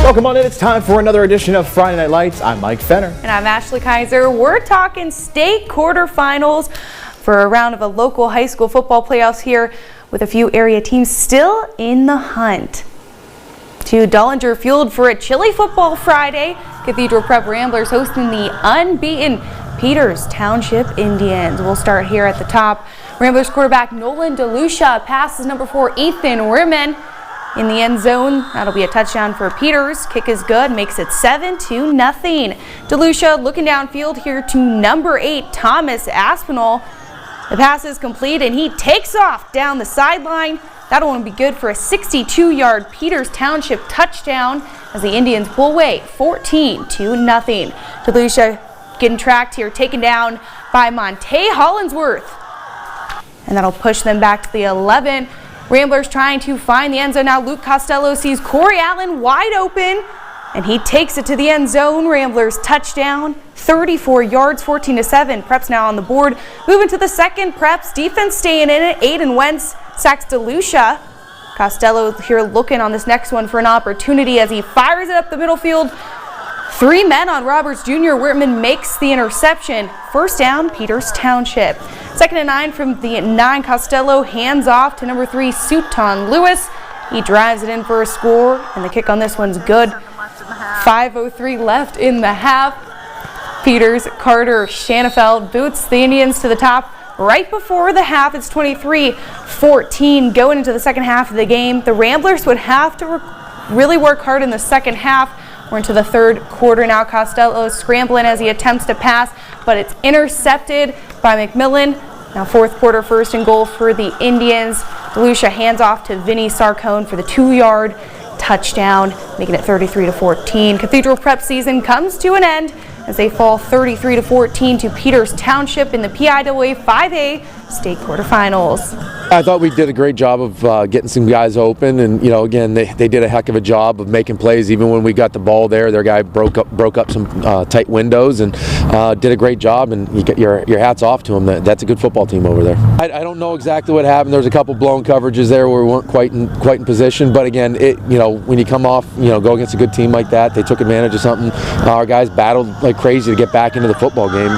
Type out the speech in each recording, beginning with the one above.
Welcome on in. It's time for another edition of Friday Night Lights. I'm Mike Fenner. And I'm Ashley Kaiser. We're talking state quarterfinals for a round of a local high school football playoffs here with a few area teams still in the hunt. To Dullinger Field for a chilly football Friday. Cathedral Prep Ramblers hosting the unbeaten Peters Township Indians. We'll start here at the top. Ramblers quarterback Nolan DeLucia passes number 4 Ethan Rimmen in the end zone. That'll be a touchdown for Peters. Kick is good, makes it 7-0. DeLucia looking downfield here to number 8 Thomas Aspinall. The pass is complete and he takes off down the sideline. That'll only be good for a 62-yard Peters Township touchdown as the Indians pull away 14-0. DeLucia getting tracked here, taken down by Monte Hollinsworth. And that'll push them back to the 11. Ramblers trying to find the end zone now. Luke Costello sees Corey Allen wide open and he takes it to the end zone. Ramblers touchdown, 34 yards, 14-7. Preps now on the board. Moving to the second. Preps defense staying in it. Aiden Wentz sacks DeLucia. Costello here looking on this next one for an opportunity as he fires it up the middle field. 3 men on Roberts Jr. Whitman makes the interception. First down, Peters Township. 2nd and 9 from the 9. Costello hands off to number 3 Suton Lewis. He drives it in for a score, and the kick on this one's good. 5:03 left in the half. Peters Carter Shanafeld boots the Indians to the top right before the half. It's 23-14 going into the second half of the game. The Ramblers would have to really work hard in the second half. We're into the third quarter now. Costello scrambling as he attempts to pass, but it's intercepted by McMillan. Now fourth quarter, 1st and goal for the Indians. DeLucia hands off to Vinny Sarcone for the 2-yard touchdown, making it 33-14. Cathedral Prep season comes to an end as they fall 33-14 to Peters Township in the PIAA 5A state quarterfinals. I thought we did a great job of getting some guys open, and again they did a heck of a job of making plays. Even when we got the ball there, their guy broke up some tight windows and did a great job. And you get your hats off to them. That's a good football team over there. I don't know exactly what happened. There was a couple blown coverages there where we weren't quite in position. But again, when you come off, go against a good team like that, they took advantage of something. Our guys battled like crazy to get back into the football game.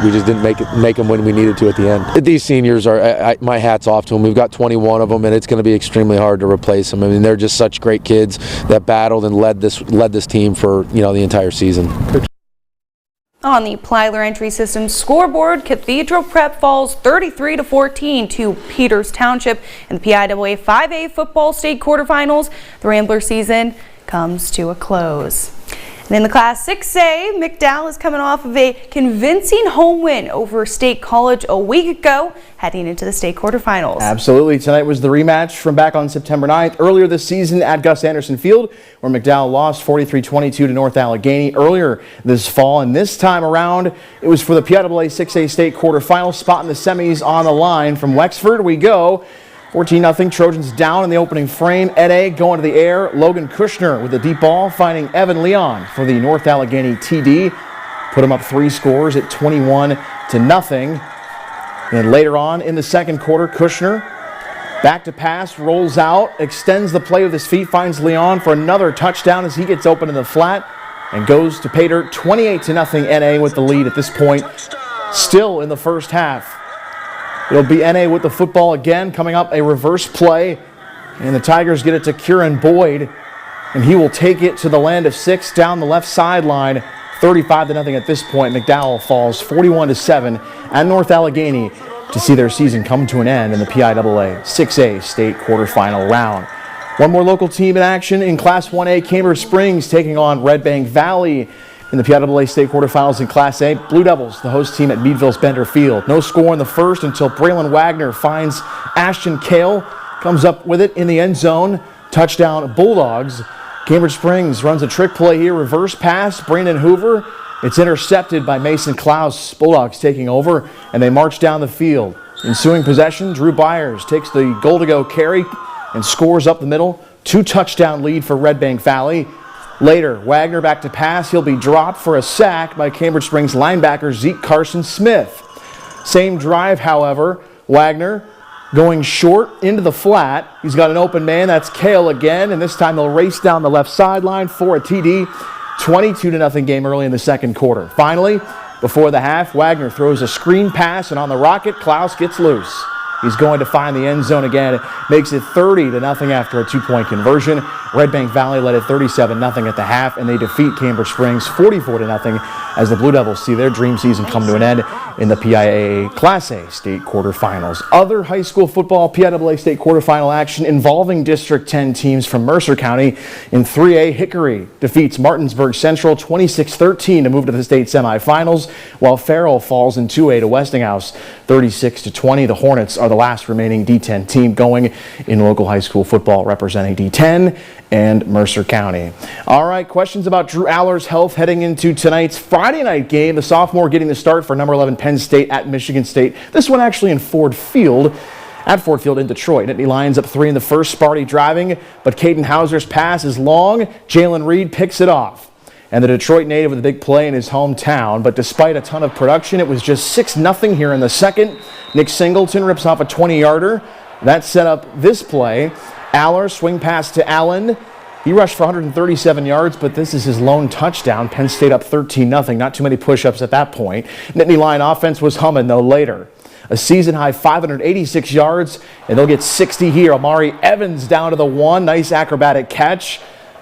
We just didn't make them when we needed to at the end. These seniors are my hats off to them. We've got 21 of them, and it's going to be extremely hard to replace them. I mean, they're just such great kids that battled and led this team for the entire season. On the Plyler Entry System scoreboard, Cathedral Prep falls 33-14 to Peters Township in the PIAA 5A football state quarterfinals. The Rambler season comes to a close. And in the Class 6A, McDowell is coming off of a convincing home win over State College a week ago, heading into the state quarterfinals. Absolutely. Tonight was the rematch from back on September 9th, earlier this season at Gus Anderson Field, where McDowell lost 43-22 to North Allegheny earlier this fall. And this time around, it was for the PIAA 6A state quarterfinals, spot in the semis on the line. From Wexford we go. 14-0 Trojans down in the opening frame. Ed A going to the air. Logan Kushner with a deep ball, finding Evan Leon for the North Allegheny TD. Put him up 3 scores at 21-0. And later on in the second quarter, Kushner back to pass, rolls out, extends the play with his feet, finds Leon for another touchdown as he gets open in the flat and goes to pay dirt. 28-0 NA with the lead at this point, still in the first half. It'll be NA with the football again, coming up a reverse play, and the Tigers get it to Kieran Boyd, and he will take it to the land of 6 down the left sideline. 35-0 at this point. McDowell falls 41-7 at North Allegheny to see their season come to an end in the PIAA 6A state quarterfinal round. One more local team in action in Class 1A. Cambridge Springs taking on Red Bank Valley in the PIAA state quarterfinals in Class A. Blue Devils, the host team at Meadville's Bender Field. No score in the first until Braylon Wagner finds Ashton Kale, comes up with it in the end zone. Touchdown Bulldogs. Cambridge Springs runs a trick play here, reverse pass, Brandon Hoover. It's intercepted by Mason Klaus. Bulldogs taking over, and they march down the field. Ensuing possession, Drew Byers takes the goal-to-go carry and scores up the middle. 2-touchdown lead for Red Bank Valley. Later, Wagner back to pass. He'll be dropped for a sack by Cambridge Springs linebacker Zeke Carson Smith. Same drive, however, Wagner going short into the flat. He's got an open man. That's Kale again, and this time they'll race down the left sideline for a TD. 22-0 game early in the second quarter. Finally, before the half, Wagner throws a screen pass, and on the rocket, Klaus gets loose. He's going to find the end zone again. It makes it 30-0 after a 2-point conversion. Red Bank Valley led it 37-0 at the half, and they defeat Cambridge Springs 44-0 as the Blue Devils see their dream season come to an end in the PIAA Class A state quarterfinals. Other high school football PIAA state quarterfinal action involving District 10 teams from Mercer County. In 3A, Hickory defeats Martinsburg Central 26-13 to move to the state semifinals, while Farrell falls in 2A to Westinghouse 36-20. The Hornets are the last remaining D10 team going in local high school football, representing D10 and Mercer County. All right, questions about Drew Aller's health heading into tonight's Friday night game. The sophomore getting the start for number 11 Penn State at Michigan State. This one actually in Ford Field. At Ford Field in Detroit. Nittany Lions up 3 in the first. Sparty driving, but Caden Hauser's pass is long. Jalen Reed picks it off. And the Detroit native with a big play in his hometown. But despite a ton of production, it was just 6-0 here in the second. Nick Singleton rips off a 20-yarder. That set up this play. Aller swing pass to Allen. He rushed for 137 yards, but this is his lone touchdown. Penn State up 13-0. Not too many push-ups at that point. Nittany Lion offense was humming, though, later. A season-high 586 yards, and they'll get 60 here. Amari Evans down to the 1. Nice acrobatic catch.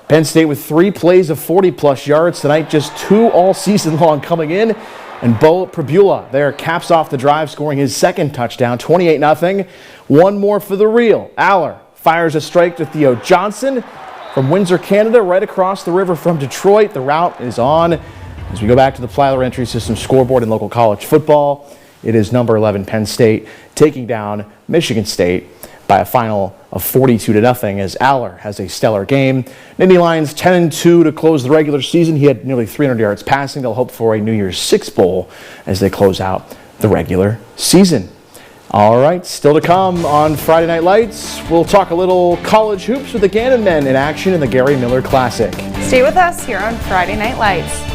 Penn State with 3 plays of 40-plus yards tonight, just 2 all season long coming in. And Bo Prabula there caps off the drive, scoring his second touchdown, 28-0. One more for the real. Aller fires a strike to Theo Johnson from Windsor, Canada, right across the river from Detroit. The route is on. As we go back to the Plyler Entry System scoreboard in local college football, it is number 11 Penn State taking down Michigan State by a final of 42-0 as Aller has a stellar game. Nittany Lions 10-2 to close the regular season. He had nearly 300 yards passing. They'll hope for a New Year's Six Bowl as they close out the regular season. All right, still to come on Friday Night Lights. We'll talk a little college hoops with the Gannon men in action in the Gary Miller Classic. Stay with us here on Friday Night Lights.